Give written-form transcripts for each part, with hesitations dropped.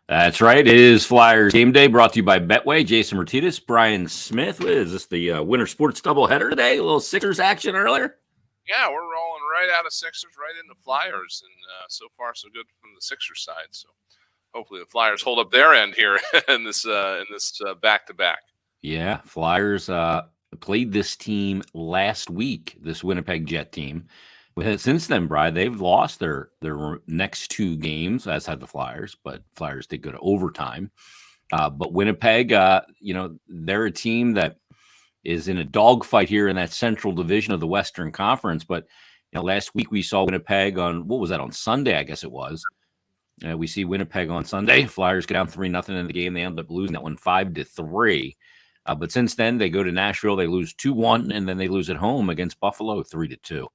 That's right. It is Flyers game day, brought to you by Betway. Jason Martinez, Brian Smith. What is this, the Winter Sports doubleheader today? A little Sixers action earlier? Yeah, we're rolling right out of Sixers, right into Flyers, and so far so good from the Sixers side. So hopefully the Flyers hold up their end here in this back-to-back. Yeah, Flyers played this team last week, this Winnipeg Jet team. Since then, Brian, they've lost their next two games, as had the Flyers, but Flyers did go to overtime. But Winnipeg, they're a team that is in a dogfight here in that Central Division of the Western Conference. But last week we saw Winnipeg on Sunday, I guess it was. We see Winnipeg on Sunday. Flyers go down 3-0 in the game. They end up losing that one 5-3. But since then, they go to Nashville. They lose 2-1, and then they lose at home against Buffalo 3-2.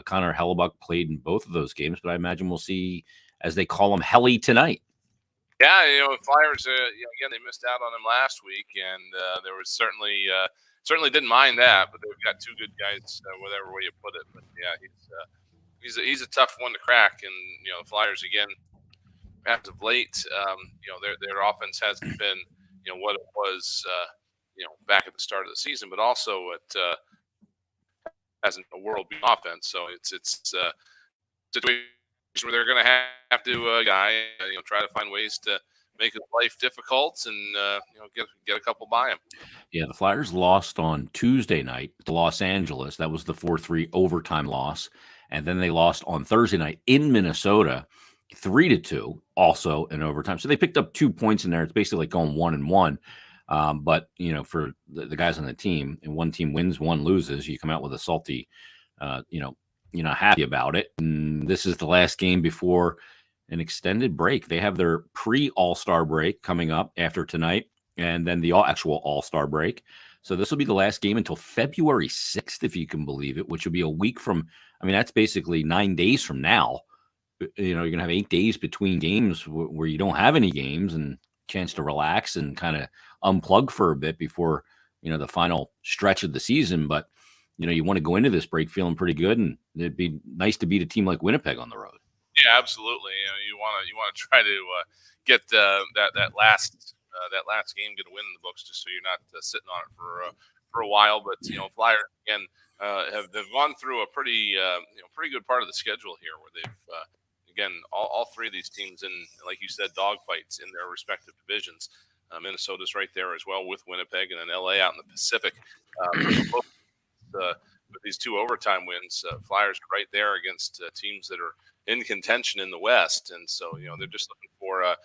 Connor Hellebuck played in both of those games, but I imagine we'll see, as they call him, Helly tonight. Yeah, Flyers, again, they missed out on him last week, and there was certainly didn't mind that, but they've got two good guys, whatever way you put it. But yeah, he's a tough one to crack, and the Flyers again, as of late, their offense hasn't been what it was back at the start of the season, but also it hasn't a world-beating offense. So it's a situation where they're going to have to try to find ways to make his life difficult and get a couple by him. Yeah, the Flyers lost on Tuesday night to Los Angeles. That was the 4-3 overtime loss. And then they lost on Thursday night in Minnesota 3-2, also in overtime. So they picked up 2 points in there. It's basically like going 1-1. But for the guys on the team, and one team wins, one loses, you come out with a salty, happy about it. And this is the last game before an extended break. They have their pre-All-Star break coming up after tonight, and then the actual All-Star break. So this will be the last game until February 6th, if you can believe it, which will be a week from, that's basically 9 days from now. You're going to have 8 days between games where you don't have any games and chance to relax and kind of unplug for a bit before, the final stretch of the season. But, you want to go into this break feeling pretty good, and it'd be nice to beat a team like Winnipeg on the road. Yeah, absolutely. You want to try to get that last game, get a win in the books, just so you're not sitting on it for a while. But Flyers again have gone through a pretty good part of the schedule here, where they've again all three of these teams in, like you said, dogfights in their respective divisions. Minnesota's right there as well with Winnipeg, and then LA out in the Pacific. With these two overtime wins, Flyers are right there against teams that are in contention in the West. And so, they're just looking for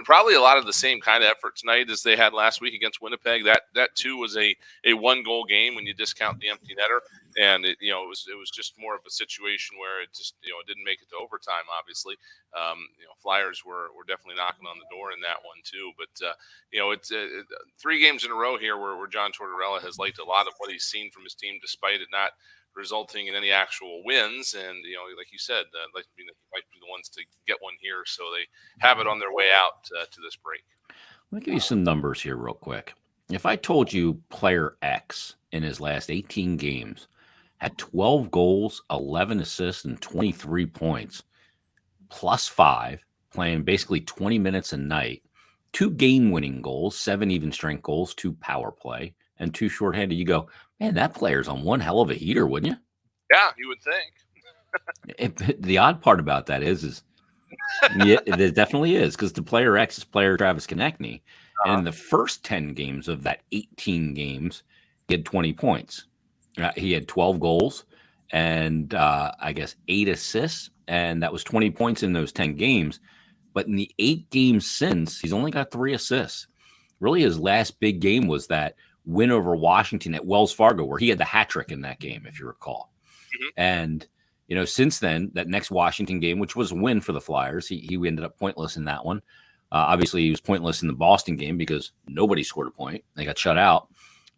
probably a lot of the same kind of effort tonight as they had last week against Winnipeg. That too was a 1-goal game when you discount the empty netter. And it was just more of a situation where it just, it didn't make it to overtime, obviously. Flyers were definitely knocking on the door in that one too. But, it's 3 games in a row here where John Tortorella has liked a lot of what he's seen from his team, despite it not resulting in any actual wins. And, like you said, might be the ones to get one here, so they have it on their way out to this break. Let me give you some numbers here real quick. If I told you player X in his last 18 games had 12 goals, 11 assists, and 23 points, +5, playing basically 20 minutes a night, 2 game-winning goals, 7 even-strength goals, 2 power play, and 2 shorthanded, you go, man, that player's on one hell of a heater, wouldn't you? Yeah, you would think. The odd part about that is yeah, it definitely is, because the player X is player Travis Konechny, and in the first 10 games of that 18 games, he had 20 points. He had 12 goals and I guess 8 assists, and that was 20 points in those 10 games. But in the 8 games since, he's only got 3 assists. Really, his last big game was that win over Washington at Wells Fargo, where he had the hat trick in that game, if you recall. Mm-hmm. And, since then, that next Washington game, which was a win for the Flyers, he ended up pointless in that one. Obviously, he was pointless in the Boston game because nobody scored a point. They got shut out.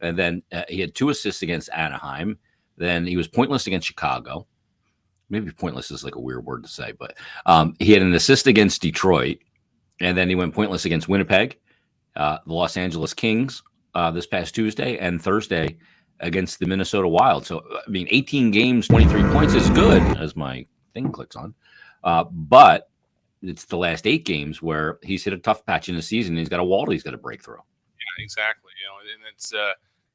And then he had 2 assists against Anaheim. Then he was pointless against Chicago. Maybe pointless is like a weird word to say, but he had an assist against Detroit. And then he went pointless against Winnipeg, the Los Angeles Kings this past Tuesday, and Thursday against the Minnesota Wild. So, 18 games, 23 points is good, as my thing clicks on. But it's the last 8 games where he's hit a tough patch in the season. And he's got a wall he's got to break through. Yeah, exactly. And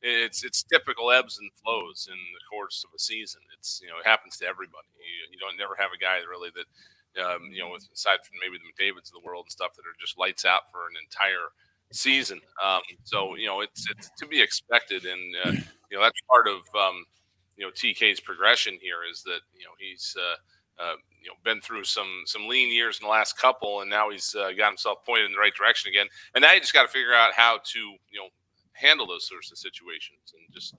it's typical ebbs and flows in the course of a season. It happens to everybody. You don't never have a guy really that aside from maybe the McDavids of the world and stuff that are just lights out for an entire season. So it's to be expected, and that's part of TK's progression here is that he's been through some lean years in the last couple, and now he's got himself pointed in the right direction again. And now you just got to figure out how to handle those sorts of situations, and just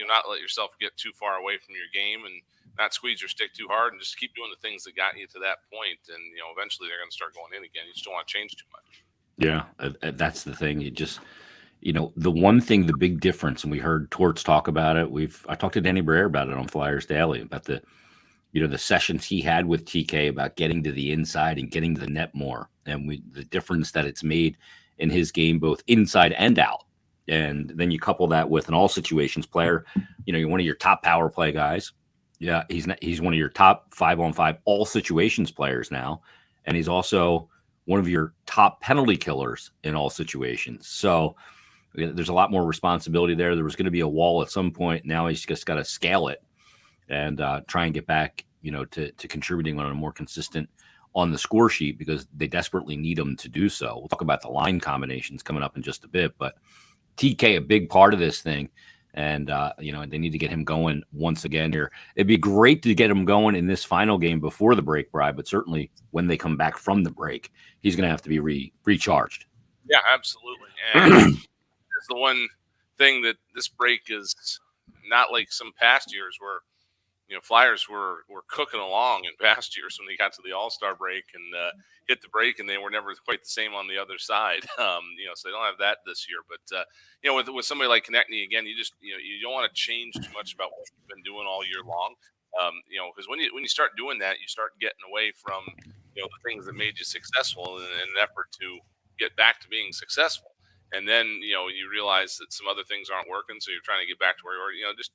not let yourself get too far away from your game, and not squeeze your stick too hard, and just keep doing the things that got you to that point. And eventually they're going to start going in again. You just don't want to change too much. Yeah, that's the thing. You just the one thing, the big difference, and we heard Torts talk about it. I talked to Danny Breyer about it on Flyers Daily about the the sessions he had with TK about getting to the inside and getting to the net more, and the difference that it's made in his game both inside and out. And then you couple that with an all situations player. You're one of your top power play guys. Yeah, he's one of your top 5-on-5 all situations players now, and he's also one of your top penalty killers in all situations. So there's a lot more responsibility there. There was going to be a wall at some point. Now he's just got to scale it and try and get back, to contributing on a more consistent on the score sheet, because they desperately need him to do so. We'll talk about the line combinations coming up in just a bit, but TK, a big part of this thing. And, they need to get him going once again here. It'd be great to get him going in this final game before the break, Bri, but certainly when they come back from the break, he's going to have to be recharged. Yeah, absolutely. And it's the one thing that this break is not like some past years where Flyers were cooking along in past years when they got to the All-Star break and hit the break, and they were never quite the same on the other side. So they don't have that this year. But with somebody like Konechny, again, you just you don't want to change too much about what you've been doing all year long. Because when you start doing that, you start getting away from the things that made you successful in an effort to get back to being successful. And then you realize that some other things aren't working, so you're trying to get back to where you were. Just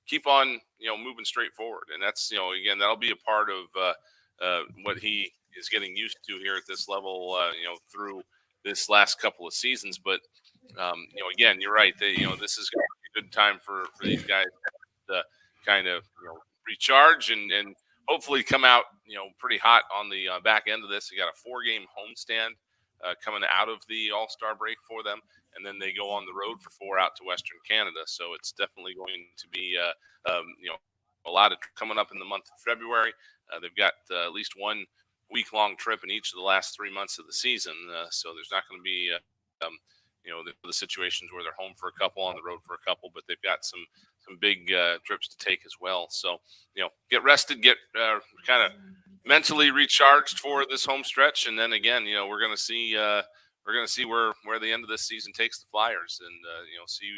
keep on moving straight forward, and that's again, that'll be a part of what he is getting used to here at this level through this last couple of seasons. But again, you're right, this is going to be a good time for these guys to kind of recharge and hopefully come out pretty hot on the back end of this. You got a 4-game homestand coming out of the All-Star break for them, and then they go on the road for 4 out to Western Canada. So it's definitely going to be a lot of coming up in the month of February. They've got at least 1 week-long trip in each of the last 3 months of the season. So there's not going to be the situations where they're home for a couple, on the road for a couple, but they've got some big trips to take as well. So get rested, get kind of mentally recharged for this home stretch, and then again, we're going to see where the end of this season takes the Flyers, and see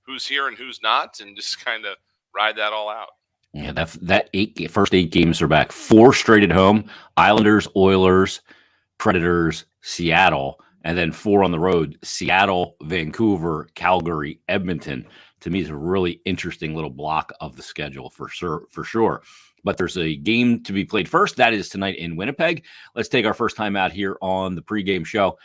who's here and who's not, and just kind of ride that all out. Yeah, that first 8 games are back. 4 straight at home: Islanders, Oilers, Predators, Seattle, and then 4 on the road: Seattle, Vancouver, Calgary, Edmonton. To me, is a really interesting little block of the schedule for sure. But there's a game to be played first. That is tonight in Winnipeg. Let's take our first time out here on the pregame show.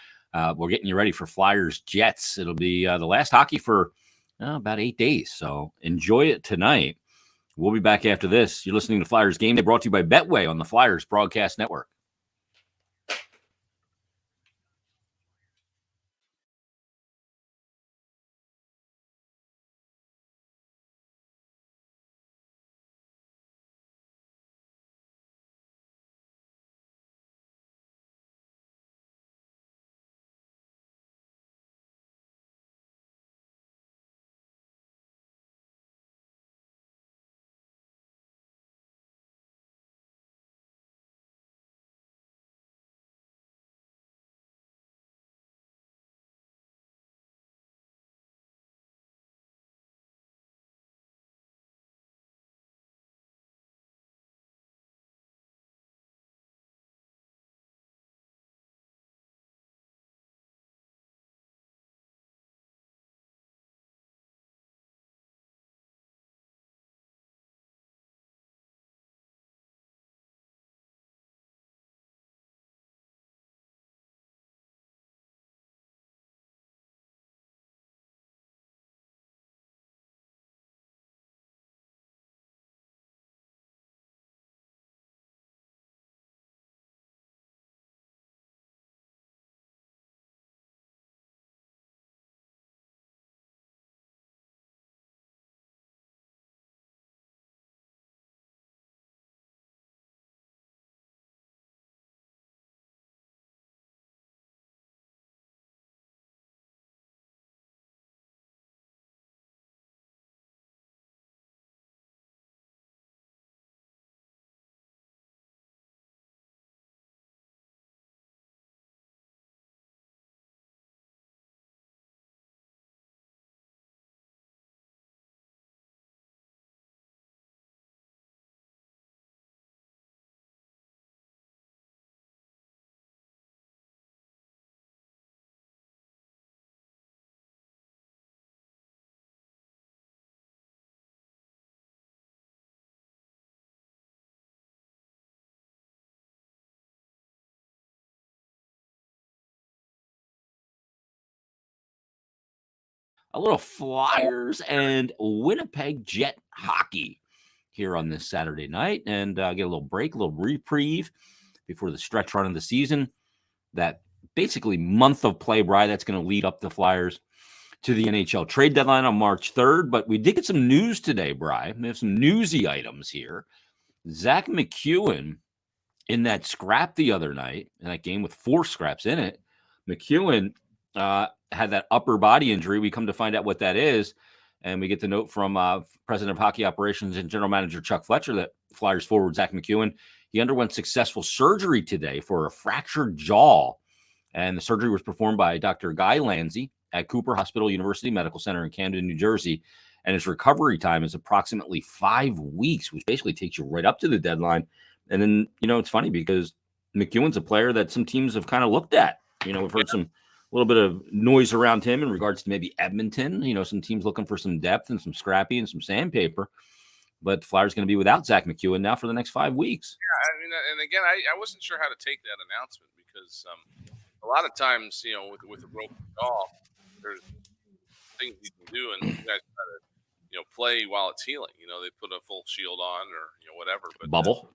We're getting you ready for Flyers Jets. It'll be the last hockey for about 8 days. So enjoy it tonight. We'll be back after this. You're listening to Flyers Game Day, brought to you by Betway on the Flyers Broadcast Network. a little Flyers and Winnipeg Jet hockey here on this Saturday night, and get a little break, a little reprieve before the stretch run of the season. That basically month of play, Bri, that's going to lead up the Flyers to the NHL trade deadline on March 3rd. But we did get some news today, Bri. We have some newsy items here. Zach McEwen, in that scrap the other night, in that game with 4 scraps in it, McEwen had that upper body injury. We come to find out what that is. And we get the note from President of Hockey Operations and General Manager Chuck Fletcher that Flyers forward Zach McEwen, he underwent successful surgery today for a fractured jaw. And the surgery was performed by Dr. Guy Lanzi at Cooper Hospital University Medical Center in Camden, New Jersey. And his recovery time is approximately 5 weeks, which basically takes you right up to the deadline. And then, it's funny because McEwen's a player that some teams have kind of looked at. We've heard a little bit of noise around him in regards to maybe Edmonton, some teams looking for some depth and some scrappy and some sandpaper. But the Flyers going to be without Zach McEwen now for the next 5 weeks. Yeah, and again, I wasn't sure how to take that announcement because a lot of times, with a broken jaw, there's things you can do, and you guys try to, play while it's healing. They put a full shield on or whatever. But bubble.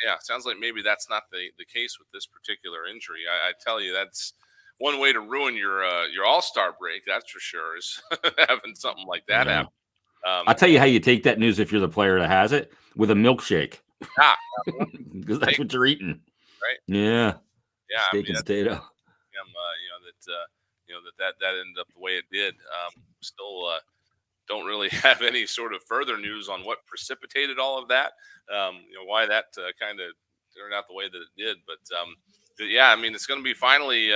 Yeah, sounds like maybe that's not the case with this particular injury. I tell you, that's one way to ruin your All-Star break. That's for sure, is having something like that happen. I'll tell you how you take that news if you're the player that has it, with a milkshake. Because that's what you're eating. Right. Yeah. Steak and potato. That ended up the way it did. Still don't really have any sort of further news on what precipitated all of that. Why that kind of turned out the way that it did. But yeah, it's going to be finally.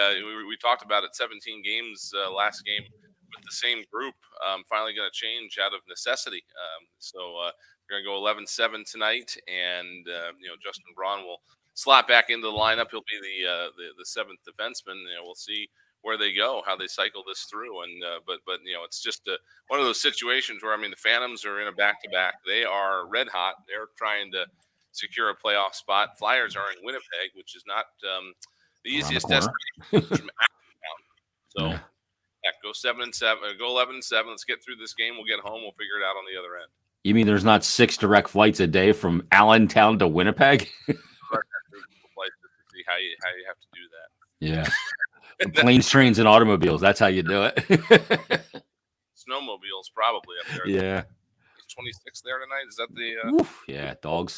We talked about it. 17 games last game with the same group. Finally going to change out of necessity. So we're going to go 11-7 tonight, and Justin Braun will slot back into the lineup. He'll be the 7th defenseman. We'll see where they go, how they cycle this through, and but it's just one of those situations where the Phantoms are in a back-to-back. They are red hot. They're trying to secure a playoff spot. Flyers are in Winnipeg, which is not the easiest destination. So go 7-7, go 11-7. Let's get through this game. We'll get home. We'll figure it out on the other end. You mean there's not 6 direct flights a day from Allentown to Winnipeg? See how you have to do that. Yeah. Planes, trains, and automobiles. That's how you do it. Snowmobiles probably up there. Yeah. 26 there tonight. Is that the? Oof, yeah, dog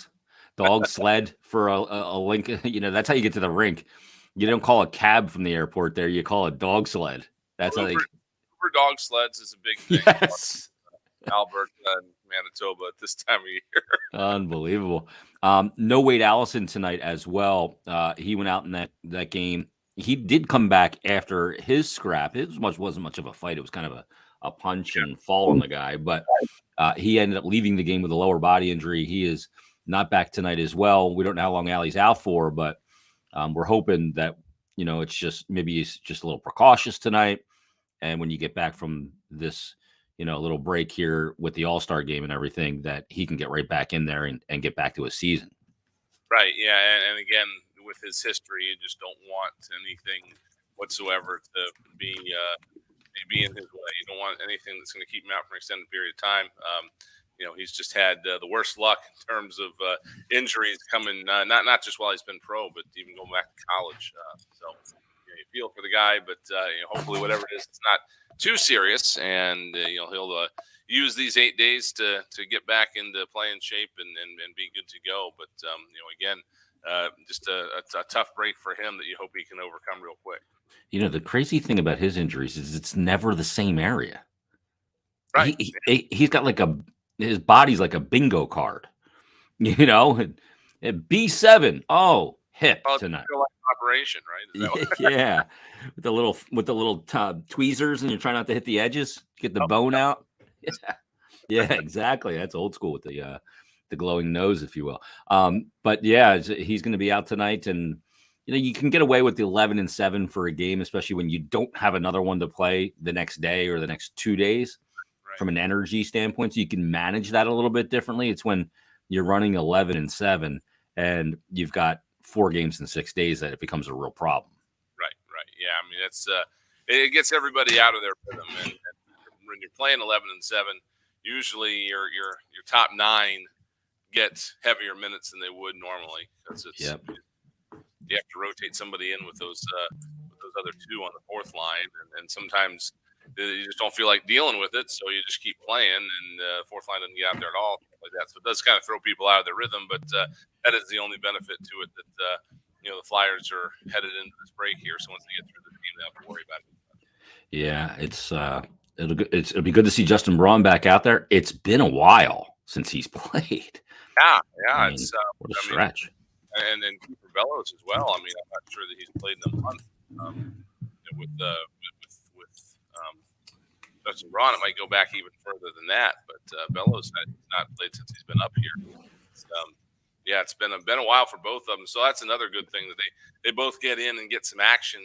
sled for a link. That's how you get to the rink. You don't call a cab from the airport there. You call a dog sled. That's how they. Uber dog sleds is a big thing. Yes. Alberta and Manitoba at this time of year. Unbelievable. No Wade Allison tonight as well. He went out in that game. He did come back after his scrap. It wasn't much of a fight. It was kind of a punch and fall on the guy. But he ended up leaving the game with a lower body injury. He is not back tonight as well. We don't know how long Allie's out for, but we're hoping that, it's just maybe he's just a little precautious tonight. And when you get back from this, little break here with the All-Star game and everything, that he can get right back in there and get back to his season. Right. Yeah. And again, with his history, you just don't want anything whatsoever to be in his way. You don't want anything that's going to keep him out for an extended period of time. He's just had the worst luck in terms of injuries coming, not just while he's been pro, but even going back to college. So you feel for the guy, but hopefully whatever it is, it's not too serious, and he'll use these 8 days to get back into playing shape and be good to go. But again, just a tough break for him that you hope he can overcome real quick. The crazy thing about his injuries is it's never the same area. Right. He's got his body's like a bingo card, B7. Oh, hip tonight. Operation, right? Yeah. With the little tweezers, and you're trying not to hit the edges, get the bone out. Yeah, exactly. That's old school with the glowing nose, if you will. But yeah, he's going to be out tonight, and you can get away with the 11-7 for a game, especially when you don't have another one to play the next day or the next 2 days. Right. From an energy standpoint, so you can manage that a little bit differently. It's when you're running 11-7 and you've got 4 games in 6 days that it becomes a real problem. Right. Yeah, it's it gets everybody out of their rhythm, and when you're playing 11-7, usually your top 9 get heavier minutes than they would normally because it's you have to rotate somebody in with those other 2 on the 4th line, and sometimes you just don't feel like dealing with it, so you just keep playing, and 4th line doesn't get out there at all, like that. So it does kind of throw people out of their rhythm, but that is the only benefit to it that the Flyers are headed into this break here. So once they get through the game, they don't have to worry about it. Yeah, it'll be good to see Justin Braun back out there. It's been a while since he's played. Yeah, I mean, it's what a stretch. And then Cooper Bellows as well. I mean, I'm not sure that he's played in a month. With Justin Braun, it might go back even further than that. But Bellows has not played since he's been up here. It's been a while for both of them. So that's another good thing that they both get in and get some action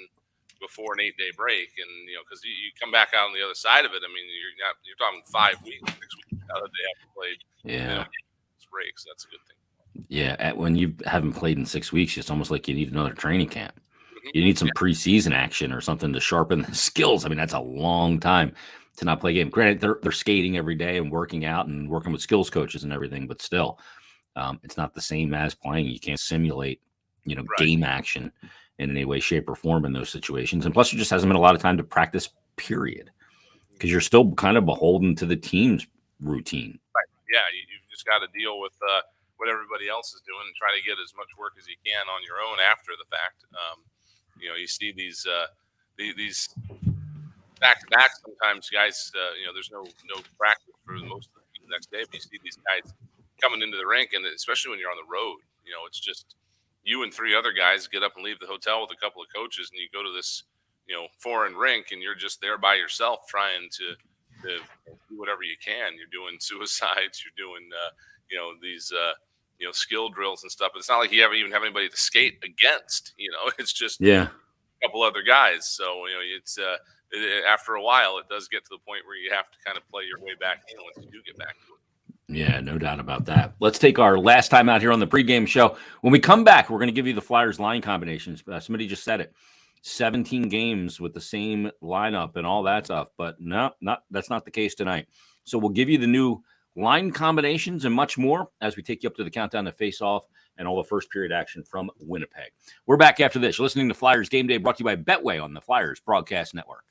before an 8-day break. And because you come back out on the other side of it. I mean, you're talking 5 weeks, 6 weeks now that they haven't played. Yeah, breaks. That's a good thing. Yeah, when you haven't played in 6 weeks, it's almost like you need another training camp. You need some preseason action or something to sharpen the skills. I mean, that's a long time to not play a game. Granted, they're skating every day and working out and working with skills coaches and everything, but still, it's not the same as playing. You can't simulate, game action in any way, shape, or form in those situations. And plus, there just hasn't been a lot of time to practice, period, because you're still kind of beholden to the team's routine. Right. Yeah, you've just got to deal with what everybody else is doing and try to get as much work as you can on your own after the fact. You see these back to back. Sometimes guys, there's no practice for most of the next day. But you see these guys coming into the rink, and especially when you're on the road, it's just you and 3 other guys get up and leave the hotel with a couple of coaches, and you go to this foreign rink, and you're just there by yourself trying to do whatever you can. You're doing suicides. You're doing these skill drills and stuff. But it's not like you ever even have anybody to skate against. It's just a couple other guys. So it's after a while, it does get to the point where you have to kind of play your way back in once you do get back to it. Yeah, no doubt about that. Let's take our last time out here on the pregame show. When we come back, we're going to give you the Flyers line combinations. Somebody just said it. 17 games with the same lineup and all that stuff. But no, that's not the case tonight. So we'll give you the new line combinations and much more as we take you up to the countdown to face off and all the first period action from Winnipeg. We're back after this. You're listening to Flyers Game Day, brought to you by Betway on the Flyers Broadcast Network.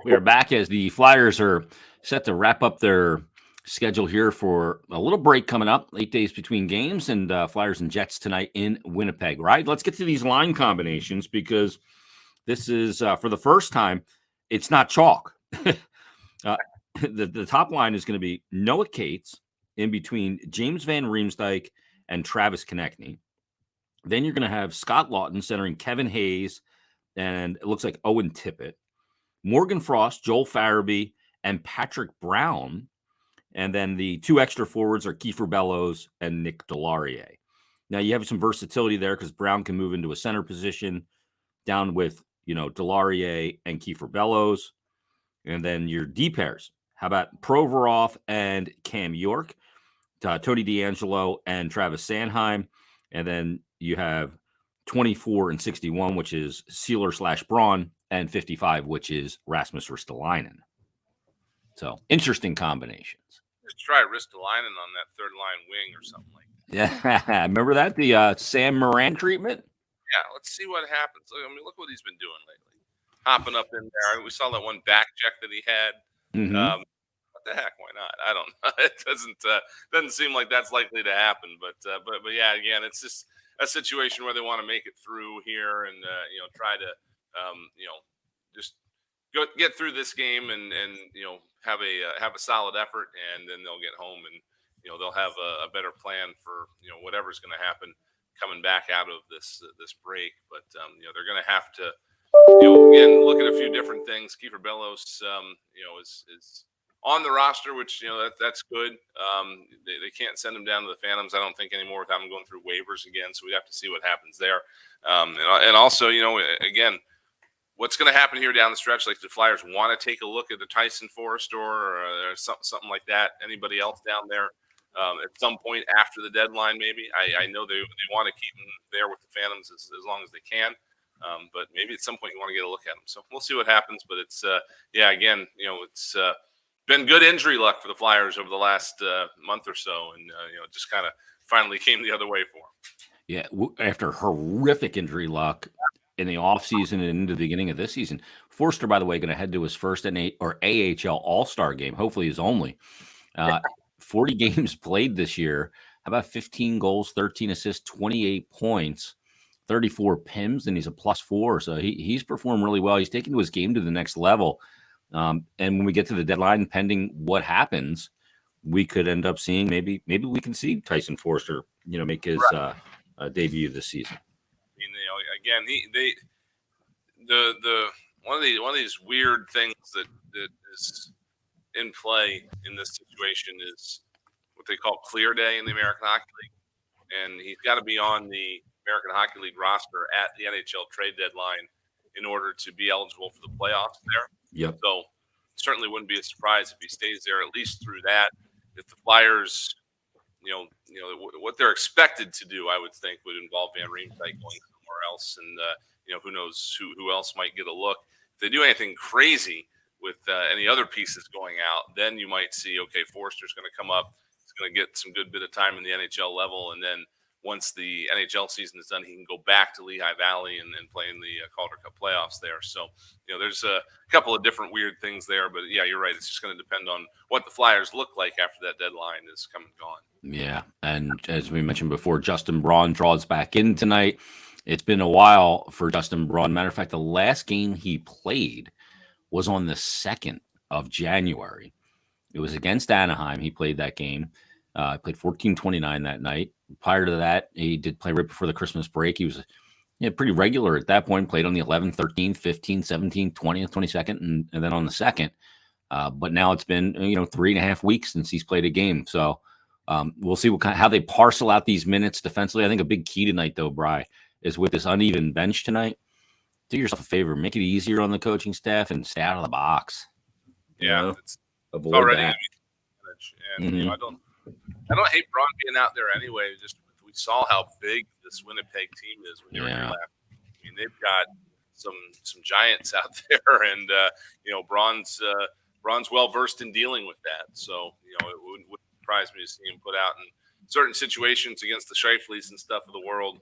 We are back as the Flyers are set to wrap up their schedule here for a little break coming up, 8 days between games, and Flyers and Jets tonight in Winnipeg, right? Let's get to these line combinations because this is, for the first time, it's not chalk. The top line is going to be Noah Cates in between James Van Riemsdyk and Travis Konechny. Then you're going to have Scott Lawton centering Kevin Hayes, and it looks like Owen Tippett. Morgan Frost, Joel Farabee, and Patrick Brown. And then the two extra forwards are Kiefer Bellows and Nick Deslauriers. Now, you have some versatility there because Brown can move into a center position down with, Deslauriers and Kiefer Bellows. And then your D pairs. How about Provorov and Cam York, Tony DeAngelo and Travis Sanheim. And then you have 24 and 61, which is Sealer/Braun, and 55, which is Rasmus Ristolainen. So interesting combinations. Just try Ristolainen on that third line wing or something like that. Yeah, remember that, the Sam Morin treatment? Yeah, let's see what happens. Look what he's been doing lately. Hopping up in there. We saw that one back check that he had. Mm-hmm. What the heck? Why not? I don't know. It doesn't seem like that's likely to happen. But yeah, again, it's just a situation where they want to make it through here and try to just get through this game and have a solid effort, and then they'll get home and they'll have a better plan for whatever's going to happen coming back out of this break. But they're going to have to again look at a few different things. Kiefer Bellows is on the roster, which that's good. They can't send him down to the Phantoms, I don't think, anymore without him going through waivers again. So we have to see what happens there. And also again, what's going to happen here down the stretch? Like, the Flyers want to take a look at the Tyson Forrester or something like that. Anybody else down there at some point after the deadline? Maybe I know they want to keep him there with the Phantoms as long as they can. But maybe at some point you want to get a look at him. So we'll see what happens. But it's again, it's been good injury luck for the Flyers over the last month or so, and it just kind of finally came the other way for them. Yeah, after horrific injury luck in the offseason and into the beginning of this season. Forster, by the way, going to head to his first AHL All-Star game, hopefully his only. 40 games played this year. How about 15 goals, 13 assists, 28 points, 34 PIMs, and he's a +4. So he's performed really well. He's taken his game to the next level. And when we get to the deadline, pending what happens, we could end up seeing maybe we can see Tyson Forster, make his debut this season. I mean, again, one of these weird things that is in play in this situation is what they call clear day in the American Hockey League, and he's got to be on the American Hockey League roster at the NHL trade deadline in order to be eligible for the playoffs there. Yep. So certainly wouldn't be a surprise if he stays there at least through that. If the Flyers, what they're expected to do, I would think, would involve Van Riemsdyk going somewhere else, and who knows who else might get a look. If they do anything crazy with any other pieces going out, then you might see, okay, Forster's going to come up. He's going to get some good bit of time in the NHL level, and then once the NHL season is done, he can go back to Lehigh Valley and play in the Calder Cup playoffs there. So, there's a couple of different weird things there. But, yeah, you're right. It's just going to depend on what the Flyers look like after that deadline is come and gone. Yeah, and as we mentioned before, Justin Braun draws back in tonight. It's been a while for Justin Braun. Matter of fact, the last game he played was on the 2nd of January. It was against Anaheim. He played that game. Played 14-29 that night. Prior to that, he did play right before the Christmas break. He was pretty regular at that point, played on the 11th, 13th, 15th, 17th, 20th, 22nd, and then on the 2nd. But now it's been, 3.5 weeks since he's played a game. So we'll see how they parcel out these minutes defensively. I think a big key tonight, though, Bri, is with this uneven bench tonight, do yourself a favor, make it easier on the coaching staff and stay out of the box. Yeah. It's already that. And, I don't hate Braun being out there anyway. Just we saw how big this Winnipeg team is when they were here last. I mean, they've got some giants out there, and Braun's well versed in dealing with that. So it wouldn't surprise me to see him put out in certain situations against the Scheifele's and stuff of the world.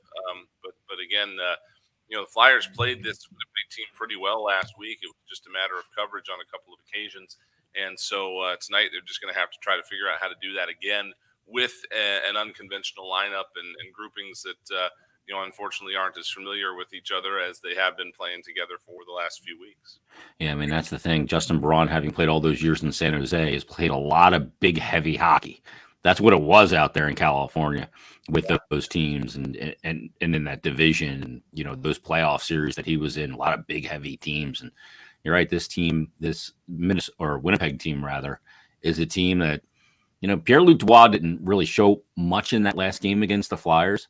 But again, the Flyers played this Winnipeg Winnipeg team pretty well last week. It was just a matter of coverage on a couple of occasions. And so tonight they're just going to have to try to figure out how to do that again with an unconventional lineup and groupings that, unfortunately aren't as familiar with each other as they have been playing together for the last few weeks. Yeah, I mean, that's the thing. Justin Braun, having played all those years in San Jose, has played a lot of big, heavy hockey. That's what it was out there in California with those teams and in that division, and, those playoff series that he was in, a lot of big, heavy teams. And you're right, this team, this Winnipeg team, rather, is a team that, Pierre-Luc Dubois didn't really show much in that last game against the Flyers.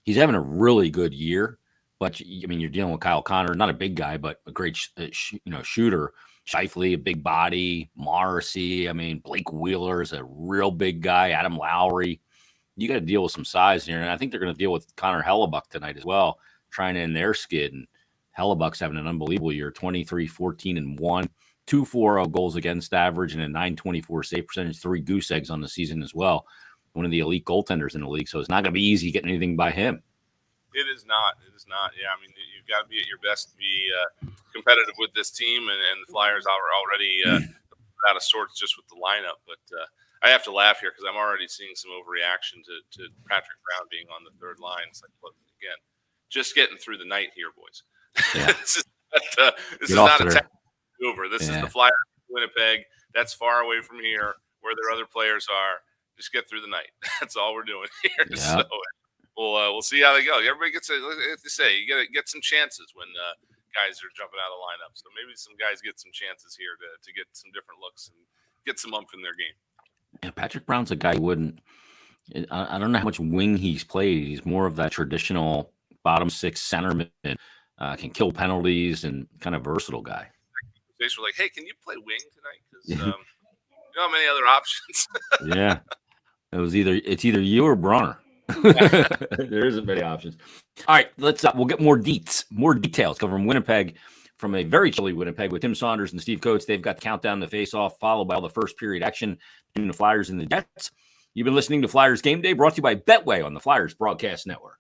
He's having a really good year, but, you're dealing with Kyle Connor, not a big guy, but a great, shooter. Scheifele, a big body. Morrissey, Blake Wheeler is a real big guy. Adam Lowry. You got to deal with some size here, and I think they're going to deal with Connor Hellebuck tonight as well, trying to end their skid. And Hellebuck's having an unbelievable year, 23-14-1, 2.40 goals against average, and a .924 save percentage, 3 goose eggs on the season as well. One of the elite goaltenders in the league, so it's not going to be easy getting anything by him. It is not. Yeah, you've got to be at your best to be competitive with this team, and the Flyers are already out of sorts just with the lineup. But I have to laugh here because I'm already seeing some overreaction to Patrick Brown being on the third line. It's like, look, again, just getting through the night here, boys. Yeah. this is not a over. This is the Flyers in Winnipeg. That's far away from here where their other players are. Just get through the night. That's all we're doing here. Yeah. So we'll see how they go. Everybody gets you get some chances when guys are jumping out of the lineup. So maybe some guys get some chances here to get some different looks and get some umph in their game. Yeah, Patrick Brown's a guy who wouldn't. I don't know how much wing he's played. He's more of that traditional bottom six centerman. Can kill penalties and kind of versatile guy. They were like, "Hey, can you play wing tonight? Because you don't have many other options." Yeah, it's either you or Bronner. There isn't many options. All right, let's we'll get more details coming from Winnipeg, from a very chilly Winnipeg with Tim Saunders and Steve Coates. They've got the countdown to face off, followed by all the first period action between the Flyers and the Jets. You've been listening to Flyers Game Day, brought to you by Betway on the Flyers Broadcast Network.